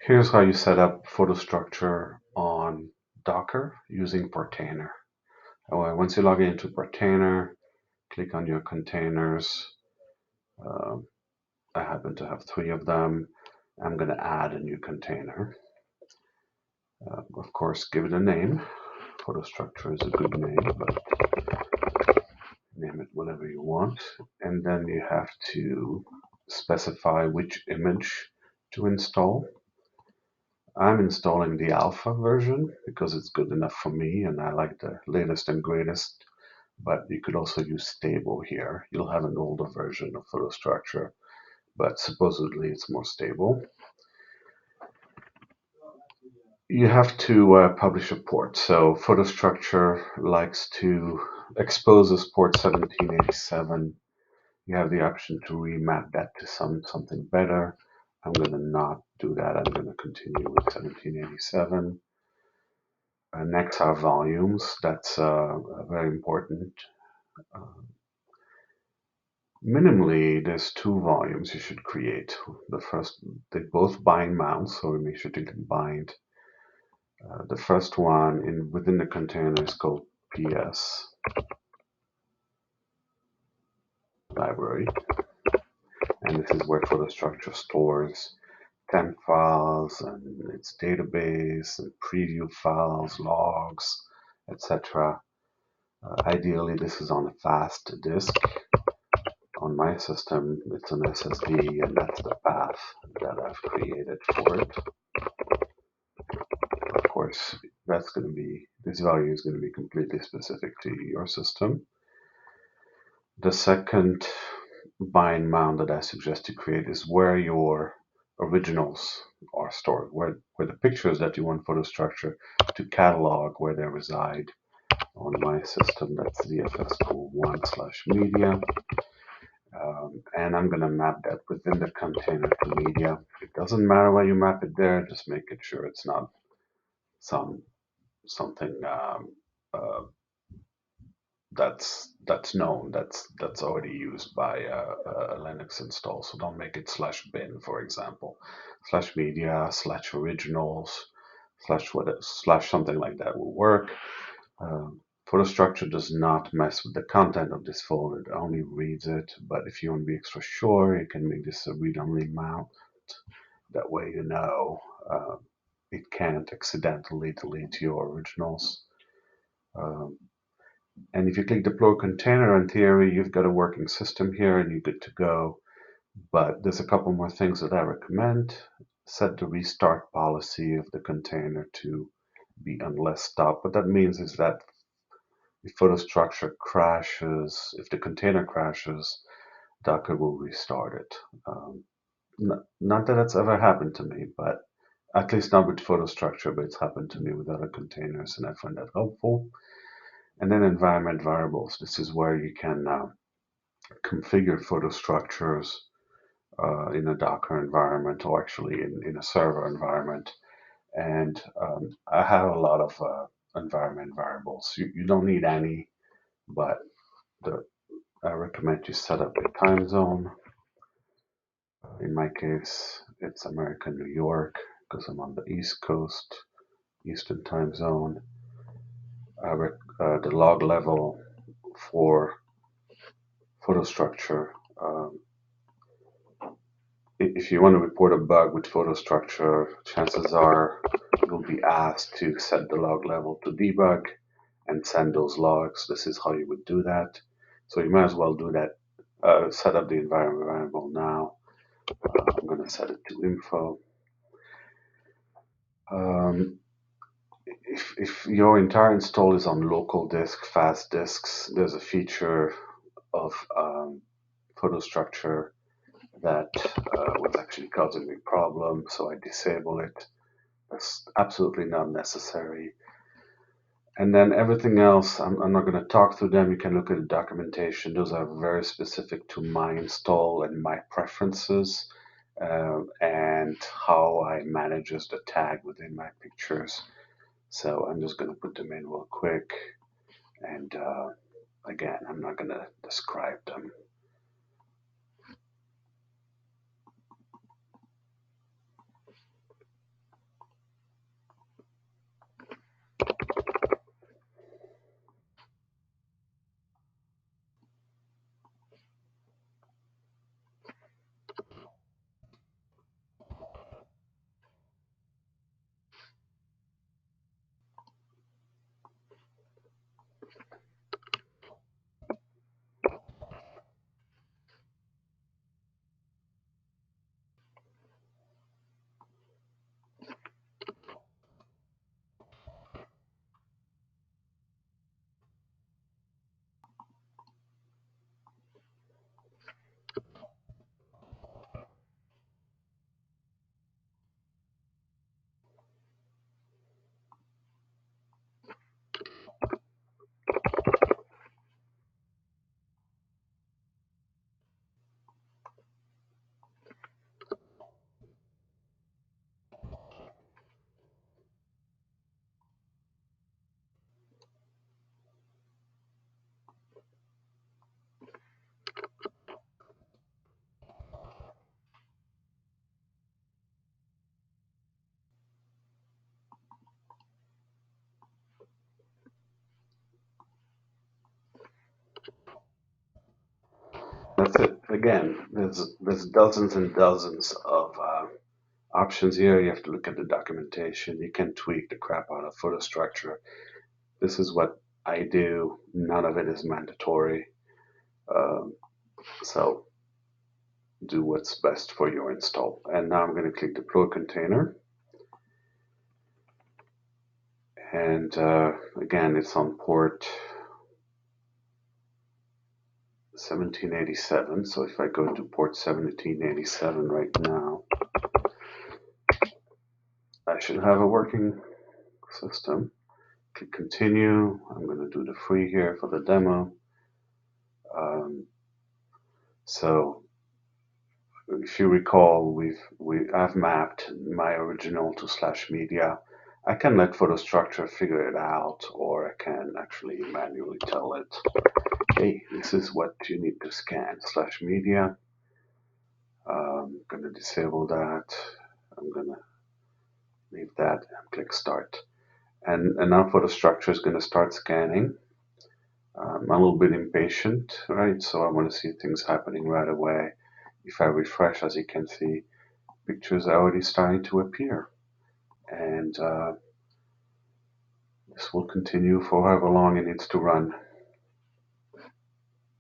Here's how you set up Photostructure on Docker using portainer. Once you log into portainer, click on your containers. Um, I happen to have 3 of them. I'm going to add a new container. Of course, give it a name. Photostructure is a good name, but name it whatever you want. And then you have to specify which image to install. I'm installing the alpha version because it's good enough for me and I like the latest and greatest. But you could also use stable here. You'll have an older version of Photostructure, but supposedly it's more stable. You have to publish a port. So Photostructure likes to exposes port 1787. You have the option to remap that to something better. I'm going to not do that. I'm going to continue with 1787. Next are volumes. That's very important. Uh, Minimally, there's 2 volumes you should create. The first, they both bind mounts, so we make sure to bind. The first one within the container is called PS library, and this is where Photostructure stores temp files and its database and preview files, logs, etc. Ideally, this is on a fast disk. On my system, it's an SSD, and that's the path that I've created for it. Of course, this value is going to be completely specific to your system. The second bind mount that I suggest to create is where your originals are stored, where the pictures that you want Photostructure to catalog where they reside. On my system, that's ZFS-1/media. And I'm going to map that within the container to media. It doesn't matter where you map it there, just make it sure it's not something uh, that's known, that's already used by a Linux install. So don't make it /bin, for example. /media, /originals, / something like that will work. Photostructure does not mess with the content of this folder, it only reads it. But if you want to be extra sure, you can make this a read-only mount. That way you know it can't accidentally delete your originals. Um, and if you click deploy container, in theory, you've got a working system here and you're good to go. But there's a couple more things that I recommend. Set the restart policy of the container to be unless stop. What that means is that if Photostructure crashes, if the container crashes, Docker will restart it. Not that it's ever happened to me, but at least not with Photostructure, but it's happened to me with other containers, and I find that helpful. And then environment variables. This is where you can configure Photostructures in a Docker environment or actually in a server environment. And I have a lot of environment variables. You don't need any, but the, I recommend you set up a time zone. In my case, it's American New York because I'm on the East Coast, Eastern time zone. The log level for Photostructure. If you want to report a bug with Photostructure, chances are you'll be asked to set the log level to debug and send those logs. This is how you would do that. So you might as well do that. Set up the environment variable now. I'm going to set it to info. Um, if your entire install is on local disk, fast disks, there's a feature of Photostructure that was actually causing me problems, so I disable it. That's absolutely not necessary. And then everything else, I'm not going to talk through them. You can look at the documentation. Those are very specific to my install and my preferences and how I manage the tag within my pictures. So I'm just going to put them in real quick. And again, I'm not going to describe them. that's it. Again, there's dozens and dozens of options here. You have to look at the documentation. You can tweak the crap out of Photostructure. This is what I do. None of it is mandatory. Um, so do what's best for your install. And now I'm going to click deploy container. And again, it's on port 1787. So if I go to port 1787 right now, I should have a working system. Click continue. I'm going to do the free here for the demo. Um, so if you recall, I've mapped my original to slash media. I can let Photostructure figure it out, or I can actually manually tell it, hey, this is what you need to scan slash media. I'm going to disable that. I'm going to leave that and click start. And now Photostructure is going to start scanning. I'm a little bit impatient, right? So I want to see things happening right away. If I refresh, as you can see, pictures are already starting to appear. And this will continue for however long it needs to run.